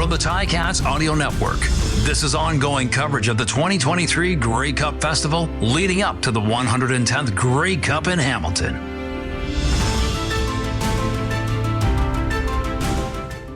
from the Ticats Audio Network. This is ongoing coverage of the 2023 Grey Cup Festival leading up to the 110th Grey Cup in Hamilton.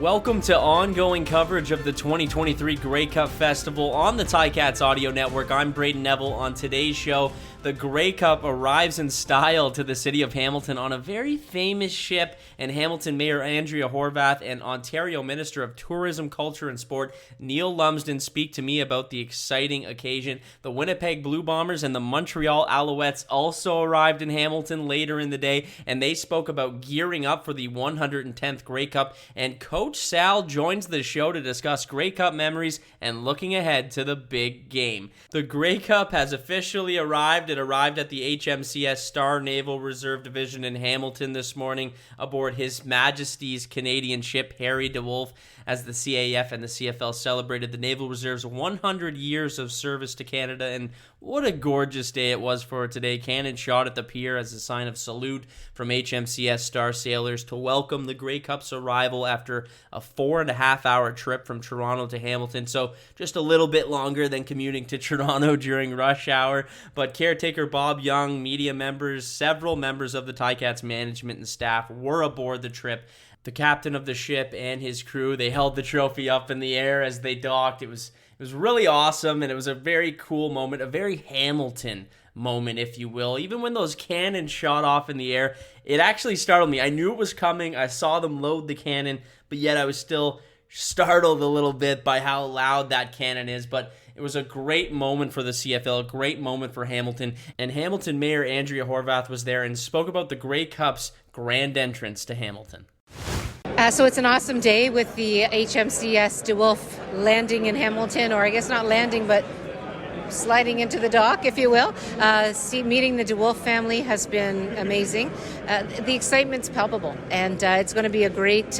Welcome to ongoing coverage of the 2023 Grey Cup Festival on the Ticats Audio Network. I'm Braden Neville. On today's show, the Grey Cup arrives in style to the city of Hamilton on a very famous ship, and Hamilton Mayor Andrea Horwath and Ontario Minister of Tourism, Culture and Sport Neil Lumsden speak to me about the exciting occasion. The Winnipeg Blue Bombers and the Montreal Alouettes also arrived in Hamilton later in the day, and they spoke about gearing up for the 110th Grey Cup, and Coach Sal joins the show to discuss Grey Cup memories and looking ahead to the big game. The Grey Cup has officially arrived. It arrived at the HMCS Star Naval Reserve Division in Hamilton this morning aboard His Majesty's Canadian ship Harry DeWolf as the CAF and the CFL celebrated the Naval Reserve's 100 years of service to Canada. And what a gorgeous day it was for today. Cannon shot at the pier as a sign of salute from HMCS Star sailors to welcome the Grey Cup's arrival after a 4.5-hour trip from Toronto to Hamilton. So just a little bit longer than commuting to Toronto during rush hour. But caretaker Bob Young, media members, several members of the Ticats management and staff were aboard the trip. The captain of the ship and his crew, they held the trophy up in the air as they docked. It was really awesome, and it was a very cool moment, a very Hamilton moment, if you will. Even when those cannons shot off in the air, it actually startled me. I knew it was coming. I saw them load the cannon, but yet I was still startled a little bit by how loud that cannon is. But it was a great moment for the CFL, a great moment for Hamilton. And Hamilton Mayor Andrea Horwath was there and spoke about the Grey Cup's grand entrance to Hamilton. So it's an awesome day with the HMCS DeWolf landing in Hamilton, or I guess not landing, but sliding into the dock, if you will. Meeting the DeWolf family has been amazing. The excitement's palpable, and it's going to be a great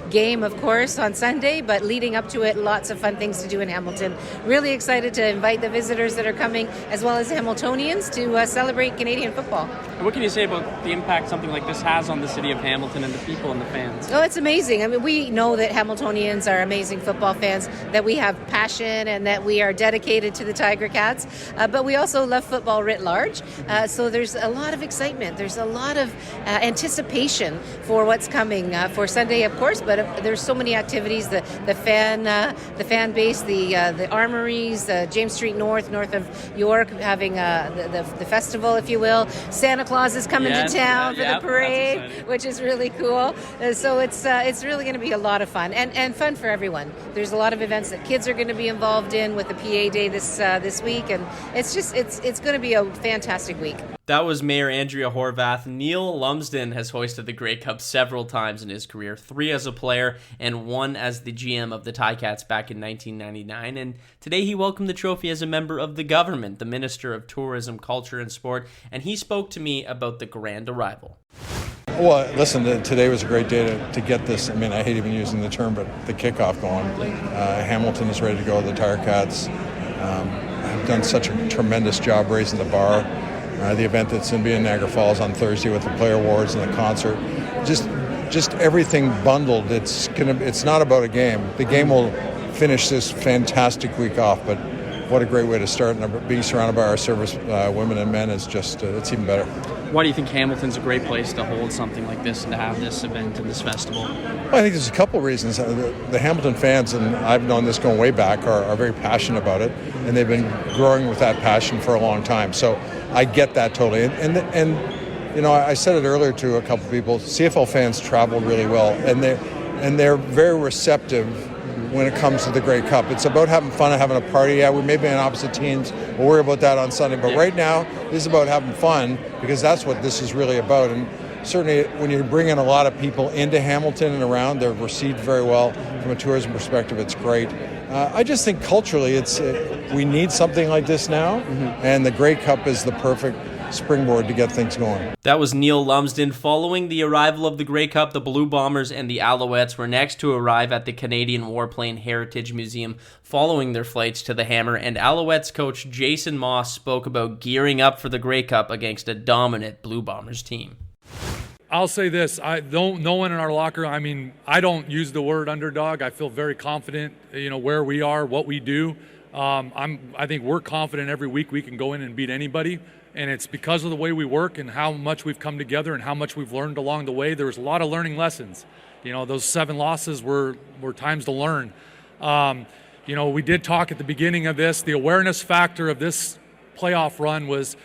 game, of course, on Sunday, but leading up to it, lots of fun things to do in Hamilton. Really excited to invite the visitors that are coming, as well as Hamiltonians, to celebrate Canadian football. What can you say about the impact something like this has on the city of Hamilton and the people and the fans? Oh, it's amazing. I mean, we know that Hamiltonians are amazing football fans, that we have passion and that we are dedicated to the Tiger Cats, but we also love football writ large. So there's a lot of excitement. There's a lot of anticipation for what's coming for Sunday, of course, but there's so many activities. The fan base, the armories, James Street North of York, having the festival, if you will. Santa Claus is coming to town for the parade, which is really cool. So it's really going to be a lot of fun and fun for everyone. There's a lot of events that kids are going to be involved in with the PA Day this week, and it's going to be a fantastic week. That was Mayor Andrea Horwath. Neil Lumsden has hoisted the Grey Cup several times in his career, 3 as a player and 1 as the GM of the Ticats back in 1999. And today he welcomed the trophy as a member of the government, the Minister of Tourism, Culture and Sport, and he spoke to me about the grand arrival. Well, listen, today was a great day to get this. I mean, I hate even using the term, but the kickoff going. Hamilton is ready to go. The Ticats have done such a tremendous job raising the bar. The event that's going to be in Niagara Falls on Thursday with the player awards and the concert, just everything bundled. It's not about a game. The game will finish this fantastic week off, but what a great way to start. And being surrounded by our service women and men is just it's even better. Why do you think Hamilton's a great place to hold something like this and to have this event and this festival? Well, I think there's a couple reasons. The Hamilton fans, and I've known this going way back, are very passionate about it, and they've been growing with that passion for a long time. So I get that totally. And you know, I said it earlier to a couple of people. CFL fans travel really well, and they're very receptive when it comes to the Grey Cup. It's about having fun and having a party. Yeah, we may be on opposite teams. We'll worry about that on Sunday. But right now, this is about having fun, because that's what this is really about. And certainly when you bring in a lot of people into Hamilton and around, they're received very well. From a tourism perspective, it's great. I just think culturally, we need something like this now, and the Grey Cup is the perfect springboard to get things going. That was Neil Lumsden. Following the arrival of the Grey Cup, the Blue Bombers and the Alouettes were next to arrive at the Canadian Warplane Heritage Museum following their flights to the Hammer, and Alouettes coach Jason Moss spoke about gearing up for the Grey Cup against a dominant Blue Bombers team. I'll say this: no one in our locker. I mean, I don't use the word underdog. I feel very confident, where we are, what we do. I think we're confident every week we can go in and beat anybody, and it's because of the way we work and how much we've come together and how much we've learned along the way. There's a lot of learning lessons. Those 7 losses were times to learn. We did talk at the beginning of this. The awareness factor of this playoff run was.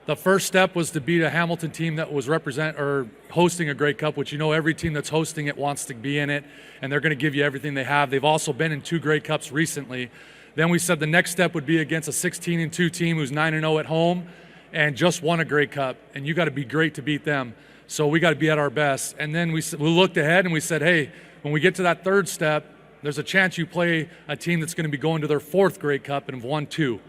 The first step was to beat a Hamilton team that was hosting a Grey Cup, which every team that's hosting it wants to be in it, and they're going to give you everything they have. They've also been in 2 Grey Cups recently. Then we said the next step would be against a 16-2 team who's 9-0 at home and just won a Grey Cup, and you got to be great to beat them. So we got to be at our best. And then we looked ahead and we said, hey, when we get to that third step, there's a chance you play a team that's going to be going to their 4th Grey Cup and have won 2.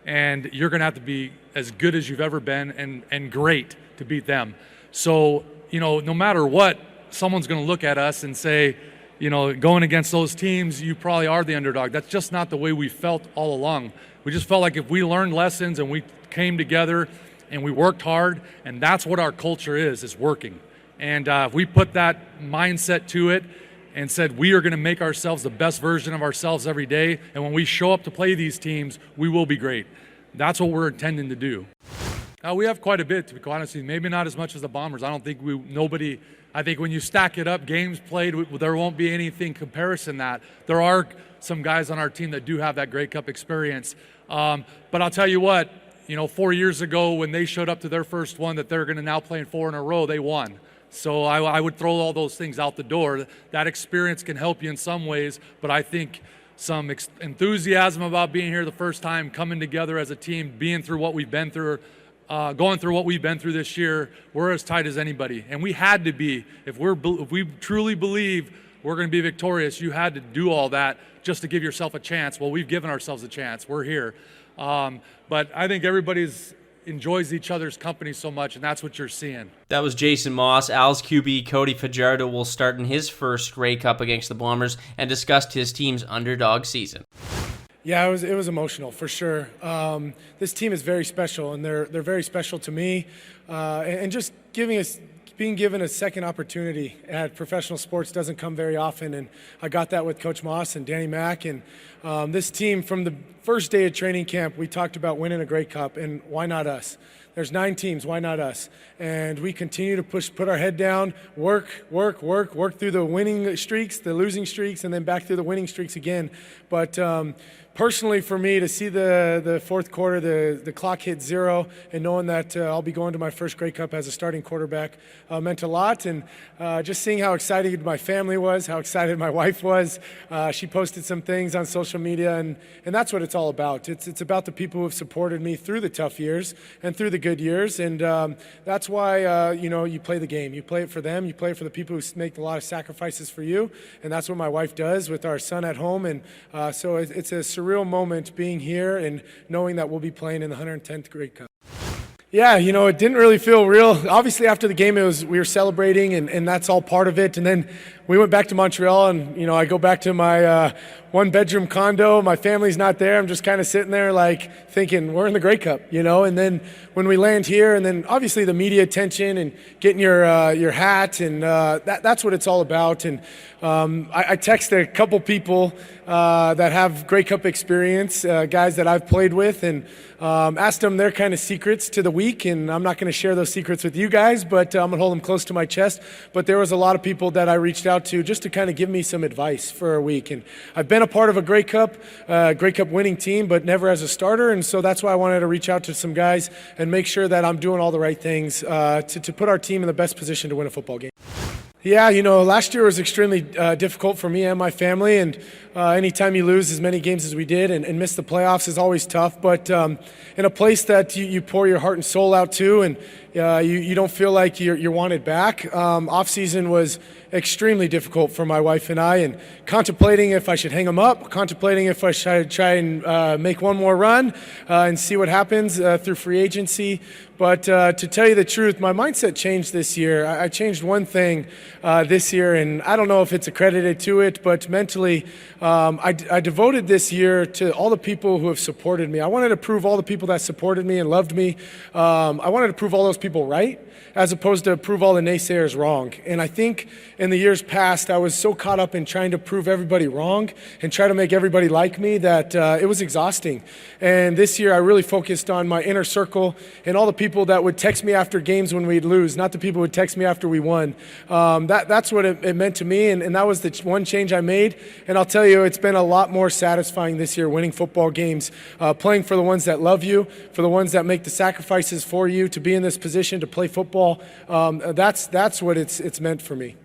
And you're going to have to be as good as you've ever been and great to beat them. So, no matter what, someone's going to look at us and say, going against those teams, you probably are the underdog. That's just not the way we felt all along. We just felt like if we learned lessons and we came together and we worked hard, and that's what our culture is working. And if we put that mindset to it and said we are going to make ourselves the best version of ourselves every day, and when we show up to play these teams, we will be great. That's what we're intending to do. We have quite a bit, to be quite honest with you. Maybe not as much as the Bombers. I don't think I think when you stack it up, games played, there won't be anything comparison that. There are some guys on our team that do have that Grey Cup experience. But I'll tell you what, 4 years ago when they showed up to their first one that they're going to now play in 4 in a row, they won. So I would throw all those things out the door. That experience can help you in some ways, but I think some enthusiasm about being here the first time, coming together as a team, being through what we've been through, going through what we've been through this year, we're as tight as anybody. And we had to be. If we truly believe we're going to be victorious, you had to do all that just to give yourself a chance. Well, we've given ourselves a chance. We're here. But I think everybody's enjoys each other's company so much, and that's what you're seeing. That was Jason Moss. Al's QB Cody Fajardo will start in his first Grey Cup against the Bombers and discussed his team's underdog season. Yeah, it was emotional for sure. This team is very special, and they're very special to me. And just being given a second opportunity at professional sports doesn't come very often, and I got that with Coach Moss and Danny Mack. And this team, from the first day of training camp, we talked about winning a Grey Cup, and why not us? There's 9 teams, why not us? And we continue to put our head down, work through the winning streaks, the losing streaks, and then back through the winning streaks again. But personally, for me, to see the fourth quarter, the clock hit 0, and knowing that I'll be going to my first Grey Cup as a starting quarterback meant a lot. And just seeing how excited my family was, how excited my wife was. She posted some things on social media, and that's what it's all about. It's about the people who have supported me through the tough years and through the good years. And that's why, you play the game. You play it for them. You play it for the people who make a lot of sacrifices for you. And that's what my wife does with our son at home. And so it's a surreal moment being here and knowing that we'll be playing in the 110th Grey Cup. Yeah, it didn't really feel real. Obviously, after the game, we were celebrating, and that's all part of it. And then we went back to Montreal, and, I go back to my one-bedroom condo. My family's not there. I'm just kind of sitting there, thinking, we're in the Grey Cup, And then when we land here, and then obviously the media attention and getting your hat, and that's what it's all about. And I texted a couple people that have Grey Cup experience, guys that I've played with, and asked them their kind of secrets to the week. And I'm not going to share those secrets with you guys, but I'm going to hold them close to my chest. But there was a lot of people that I reached out to just to kind of give me some advice for a week. And I've been a part of a Grey Cup winning team, but never as a starter. And so that's why I wanted to reach out to some guys and make sure that I'm doing all the right things to put our team in the best position to win a football game. Yeah, last year was extremely difficult for me and my family, and anytime you lose as many games as we did and miss the playoffs is always tough. But in a place that you pour your heart and soul out to, and you don't feel like you're wanted back, off-season was extremely difficult for my wife and I, and contemplating if I should hang them up, contemplating if I should try and make one more run and see what happens through free agency. But to tell you the truth, my mindset changed this year. I changed one thing this year, and I don't know if it's accredited to it, but mentally I devoted this year to all the people who have supported me. I wanted to prove all the people that supported me and loved me. I wanted to prove all those people right, as opposed to prove all the naysayers wrong. And I think in the years past, I was so caught up in trying to prove everybody wrong and try to make everybody like me that it was exhausting. And this year, I really focused on my inner circle and all the people that would text me after games when we'd lose, not the people who would text me after we won. That's what it meant to me, and that was the one change I made. And I'll tell you, it's been a lot more satisfying this year winning football games, playing for the ones that love you, for the ones that make the sacrifices for you to be in this position to play football. That's what it's meant for me.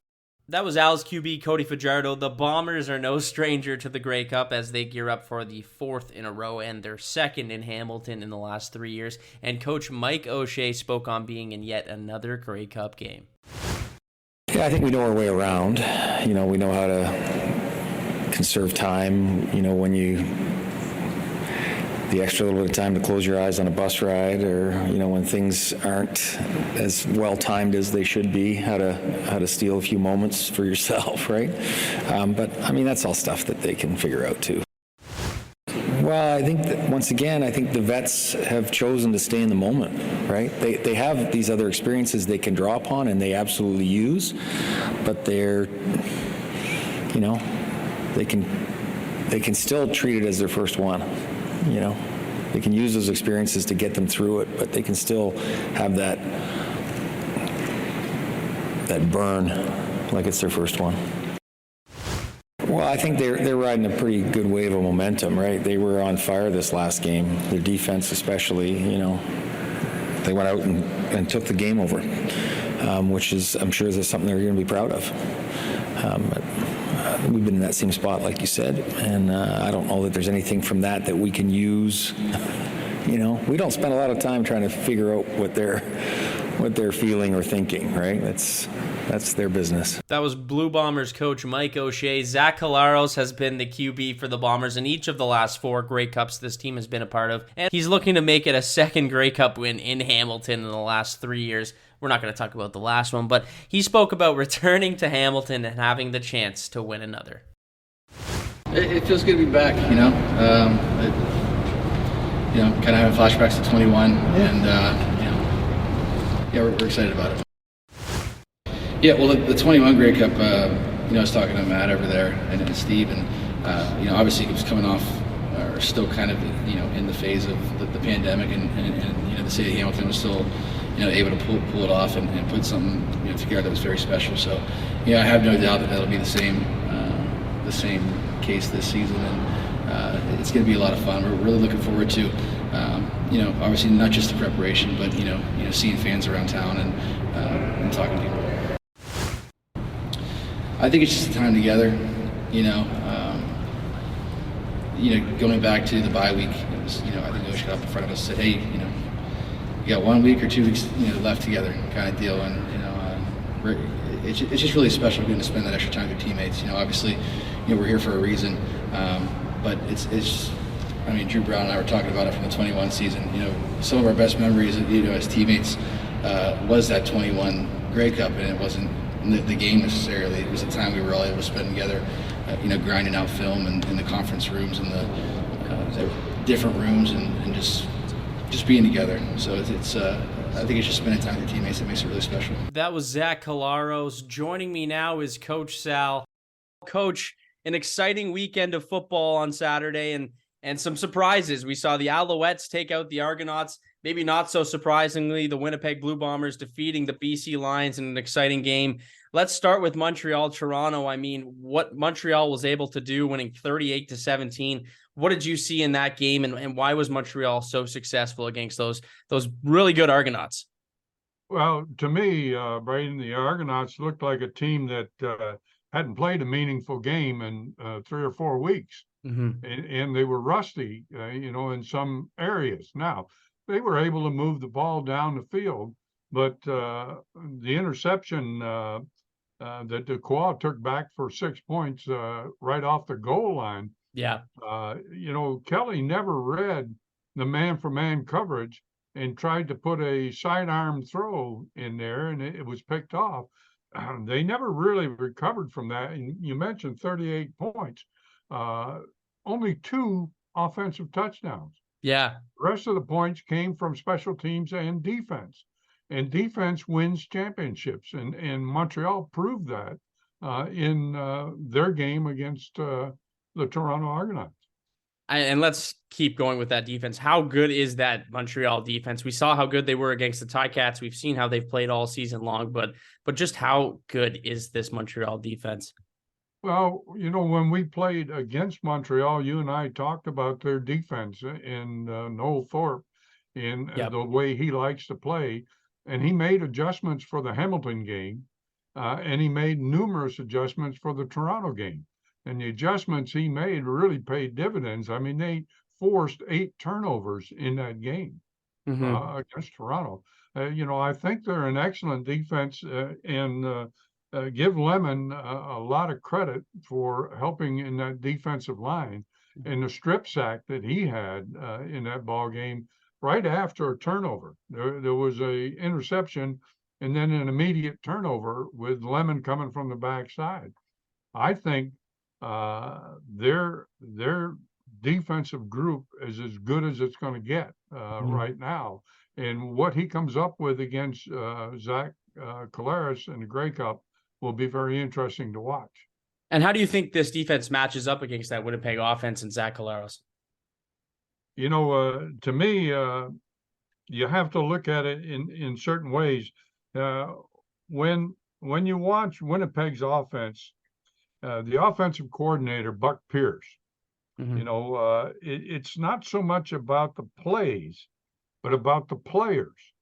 That was Al's QB, Cody Fajardo. The Bombers are no stranger to the Grey Cup as they gear up for the 4th in a row and their 2nd in Hamilton in the last 3 years. And Coach Mike O'Shea spoke on being in yet another Grey Cup game. Yeah, I think we know our way around. We know how to conserve time. When the extra little bit of time to close your eyes on a bus ride, or when things aren't as well timed as they should be, how to steal a few moments for yourself, right? But that's all stuff that they can figure out too. Well, I think that once again, the vets have chosen to stay in the moment, right? They have these other experiences they can draw upon and they absolutely use, but they're, they can still treat it as their first one. They can use those experiences to get them through it, but they can still have that burn like it's their first one. Well, I think they're riding a pretty good wave of momentum, right? They were on fire this last game. Their defense especially, they went out and took the game over, which is, I'm sure, is something they're going to be proud of. We've been in that same spot, like you said, and I don't know that there's anything from that we can use. We don't spend a lot of time trying to figure out what they're feeling or thinking, right? That's their business. That was Blue Bombers coach Mike O'Shea. Zach Collaros has been the QB for the Bombers in each of the last 4 Grey Cups this team has been a part of, and he's looking to make it a 2nd Grey Cup win in Hamilton in the last 3 years. We're not going to talk about the last one, but he spoke about returning to Hamilton and having the chance to win another. It feels good to be back, kind of having flashbacks to 21, and we're excited about it. Yeah, well, the 21 Grey Cup, I was talking to Matt over there and Steve, and obviously he was coming off, or still kind of, in the phase of the pandemic, and the city of Hamilton was still, able to pull it off and put something together that was very special. So, I have no doubt that that'll be the same case this season, and it's going to be a lot of fun. We're really looking forward to, obviously not just the preparation, but seeing fans around town and talking to people. I think it's just the time together, going back to the bye week. It was, I think Osh got up in front of us and said, hey, you got 1 week or 2 weeks, left together, kind of deal. And it's just really special getting to spend that extra time with your teammates. Obviously, we're here for a reason, but it's. I mean, Drew Brown and I were talking about it from the 21 season. Some of our best memories, as teammates, was that 21 Grey Cup, and it wasn't the game necessarily. It was the time we were all able to spend together, grinding out film in the conference rooms and the different rooms, and just being together. So it's I think it's just spending time with your teammates that makes it really special. That was Zach Collaros. Joining me now is Coach Sal. Coach, an exciting weekend of football on Saturday and some surprises. We saw the Alouettes take out the Argonauts. Maybe not so surprisingly, the Winnipeg Blue Bombers defeating the BC Lions in an exciting game. Let's start with Montreal-Toronto. I mean, what Montreal was able to do, winning 38-17. What did you see in that game, and why was Montreal so successful against those really good Argonauts? Well, to me, Braden, the Argonauts looked like a team that hadn't played a meaningful game in 3 or 4 weeks. Mm-hmm. And they were rusty, in some areas. Now, they were able to move the ball down the field, but the interception that Duquois took back for 6 points right off the goal line. Yeah. Kelly never read the man-for-man coverage and tried to put a sidearm throw in there, and it was picked off. They never really recovered from that. And you mentioned 38 points. Only 2 offensive touchdowns. Yeah. The rest of the points came from special teams and defense. and defense wins championships. And Montreal proved that in their game against the Toronto Argonauts. And let's keep going with that defense. How good is that Montreal defense? We saw how good they were against the Ticats. We've seen how they've played all season long, but just how good is this Montreal defense? Well, when we played against Montreal, you and I talked about their defense and Noel Thorpe in the way he likes to play. And he made adjustments for the Hamilton game, and he made numerous adjustments for the Toronto game. And the adjustments he made really paid dividends. I mean, they forced 8 turnovers in that game against Toronto. I think they're an excellent defense, and give Lemon a lot of credit for helping in that defensive line. And the strip sack that he had in that ball game right after a turnover. There was a interception and then an immediate turnover with Lemon coming from the backside. I think their defensive group is as good as it's going to get right now. And what he comes up with against Zach Collaros in the Grey Cup will be very interesting to watch. And how do you think this defense matches up against that Winnipeg offense and Zach Collaros? To me, you have to look at it in certain ways. When you watch Winnipeg's offense, the offensive coordinator, Buck Pierce, it's not so much about the plays, but about the players.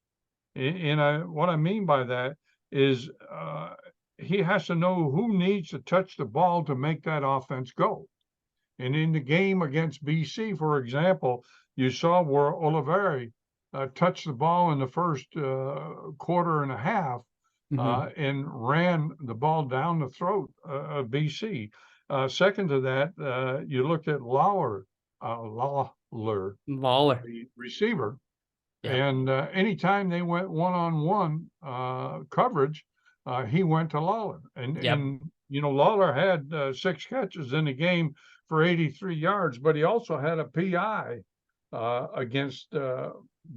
And what I mean by that is he has to know who needs to touch the ball to make that offense go. And in the game against BC, for example, you saw where Olivier touched the ball in the first quarter and a half and ran the ball down the throat of BC. Second to that, you looked at Lawler, the receiver, and anytime they went one-on-one coverage, he went to Lawler. And Lawler had 6 catches in the game for 83 yards, but he also had a PI against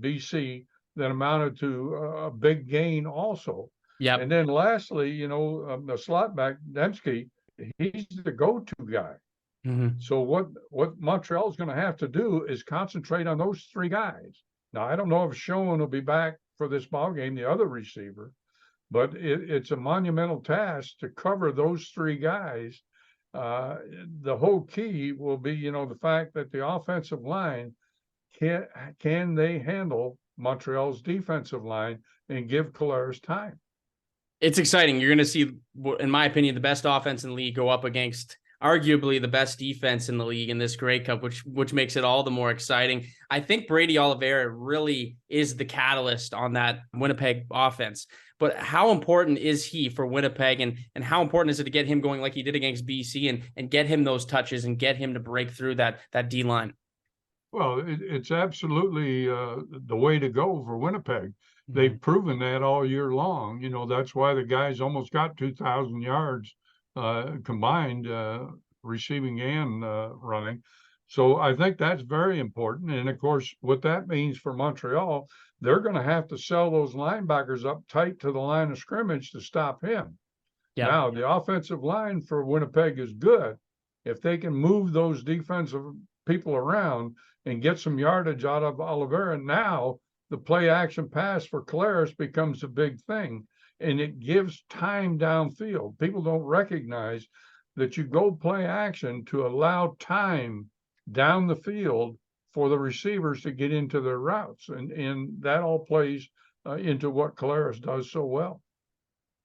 BC that amounted to a big gain also. Yeah. And then lastly, the slot back, Dembski, he's the go-to guy. So what Montreal is going to have to do is concentrate on those 3 guys. Now, I don't know if Schoen will be back for this ball game, the other receiver, but it's a monumental task to cover those 3 guys. The whole key will be, the fact that the offensive line, can they handle Montreal's defensive line and give Collaros time? It's exciting. You're going to see, in my opinion, the best offense in the league go up against arguably the best defense in the league in this Grey Cup, which makes it all the more exciting. I think Brady Oliveira really is the catalyst on that Winnipeg offense. But how important is he for Winnipeg, and how important is it to get him going like he did against BC and get him those touches and get him to break through that D-line? Well, it's absolutely the way to go for Winnipeg. They've proven that all year long. That's why the guys almost got 2,000 yards combined, receiving and running. So I think that's very important. And of course, what that means for Montreal, they're going to have to sell those linebackers up tight to the line of scrimmage to stop him. Yeah. Now, the offensive line for Winnipeg is good. If they can move those defensive people around and get some yardage out of Oliveira, now the play action pass for Collaros becomes a big thing. And it gives time downfield. People don't recognize that you go play action to allow time down the field for the receivers to get into their routes. And that all plays into what Collaros does so well.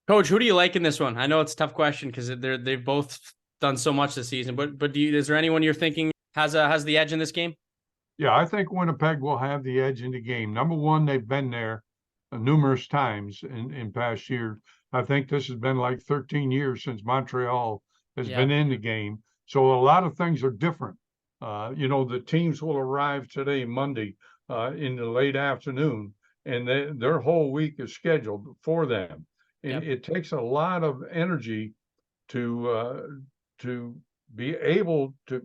Coach, who do you like in this one? I know it's a tough question because they've both done so much this season, but is there anyone you're thinking has the edge in this game? Yeah, I think Winnipeg will have the edge in the game. Number one, they've been there numerous times in past years. I think this has been like 13 years since Montreal has been in the game. So a lot of things are different. The teams will arrive today, Monday, in the late afternoon, and their whole week is scheduled for them. And it takes a lot of energy to be able to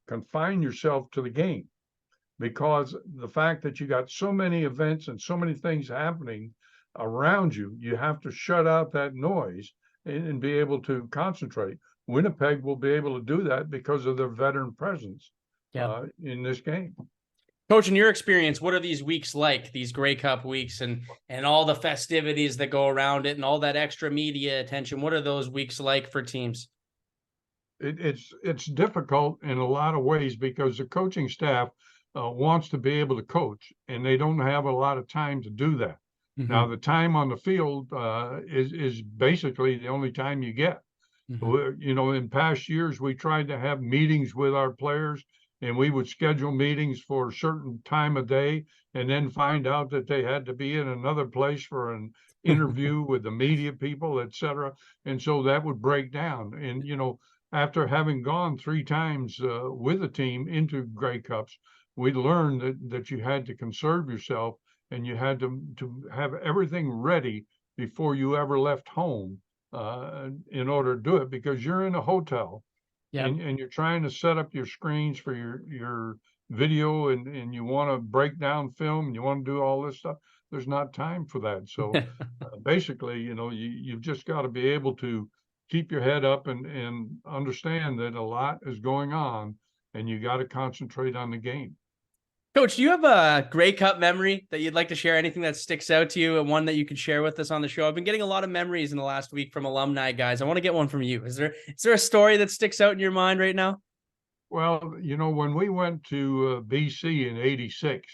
confine yourself to the game, because the fact that you got so many events and so many things happening around you. You have to shut out that noise and be able to concentrate. Winnipeg will be able to do that because of their veteran presence in this game. Coach, in your experience, what are these weeks like, these Grey Cup weeks and all the festivities that go around it and all that extra media attention? What are those weeks like for teams? It's difficult in a lot of ways because the coaching staff wants to be able to coach, and they don't have a lot of time to do that. Mm-hmm. Now, the time on the field is basically the only time you get. Mm-hmm. You know, in past years, we tried to have meetings with our players, and we would schedule meetings for a certain time of day and then find out that they had to be in another place for an interview with the media people, et cetera. And so that would break down. And, you know, after having gone 3 times with a team into Grey Cups, we learned that you had to conserve yourself and you had to have everything ready before you ever left home in order to do it, because you're in a hotel. Yep. And you're trying to set up your screens for your video and you want to break down film and you want to do all this stuff. There's not time for that. So basically, you know, you've just got to be able to keep your head up and understand that a lot is going on and you got to concentrate on the game. Coach, do you have a Grey Cup memory that you'd like to share? Anything that sticks out to you and one that you can share with us on the show? I've been getting a lot of memories in the last week from alumni guys. I want to get one from you. Is there a story that sticks out in your mind right now? Well, you know, when we went to BC in '86,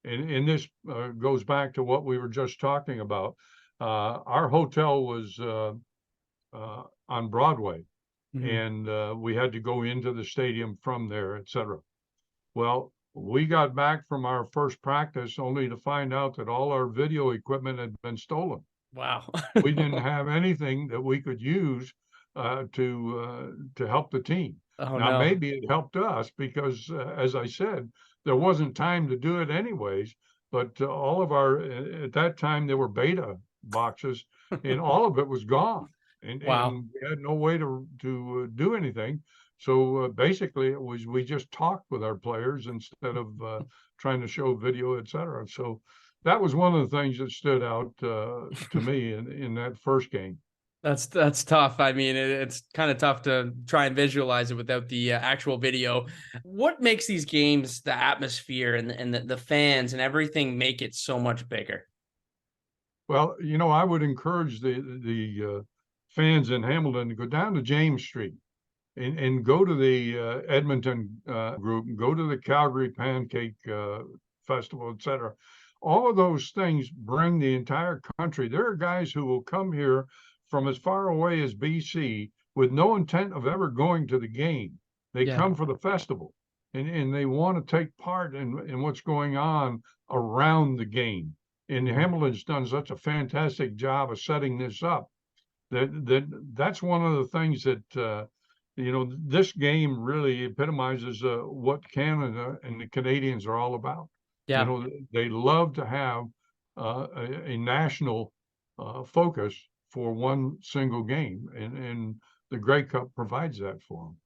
and this goes back to what we were just talking about, our hotel was on Broadway, mm-hmm. and we had to go into the stadium from there, et cetera. Well, we got back from our first practice only to find out that all our video equipment had been stolen. Wow. We didn't have anything that we could use to help the team. Oh, now, no. Maybe it helped us because, as I said, there wasn't time to do it anyways. But all of at that time, there were beta boxes, and all of it was gone. And, wow. And we had no way to do anything. So basically, we just talked with our players instead of trying to show video, et cetera. So that was one of the things that stood out to me in that first game. That's tough. I mean, it's kind of tough to try and visualize it without the actual video. What makes these games, the atmosphere and the fans and everything, make it so much bigger? Well, you know, I would encourage the fans in Hamilton to go down to James Street. And go to the Edmonton group, go to the Calgary Pancake Festival, et cetera. All of those things bring the entire country. There are guys who will come here from as far away as BC with no intent of ever going to the game. They come for the festival, and they want to take part in what's going on around the game. And Hamilton's done such a fantastic job of setting this up that's one of the things that you know, this game really epitomizes what Canada and the Canadians are all about. Yeah. You know, they love to have a national focus for one single game, and the Grey Cup provides that for them.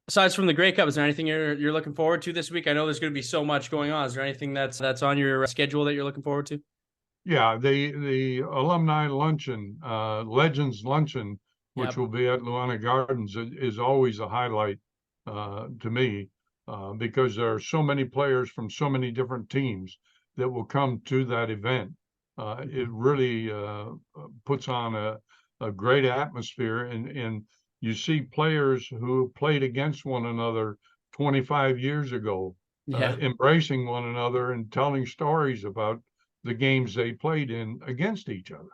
Aside from the Grey Cup, is there anything you're looking forward to this week? I know there's going to be so much going on. Is there anything that's on your schedule that you're looking forward to? Yeah, the alumni luncheon, Legends Luncheon, which will be at Luana Gardens, is always a highlight to me because there are so many players from so many different teams that will come to that event. It really puts on a great atmosphere, and you see players who played against one another 25 years ago, embracing one another and telling stories about the games they played in against each other.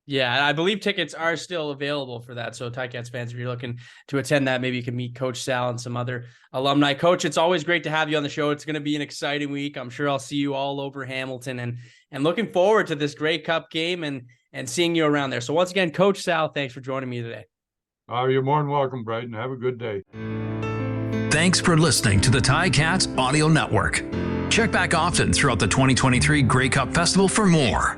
Yeah, I believe tickets are still available for that. So Ticats fans, if you're looking to attend that, maybe you can meet Coach Sal and some other alumni. Coach, it's always great to have you on the show. It's going to be an exciting week. I'm sure I'll see you all over Hamilton, and looking forward to this Grey Cup game and seeing you around there. So once again, Coach Sal, thanks for joining me today. You're more than welcome, Braden. Have a good day. Thanks for listening to the Ticats Audio Network. Check back often throughout the 2023 Grey Cup Festival for more.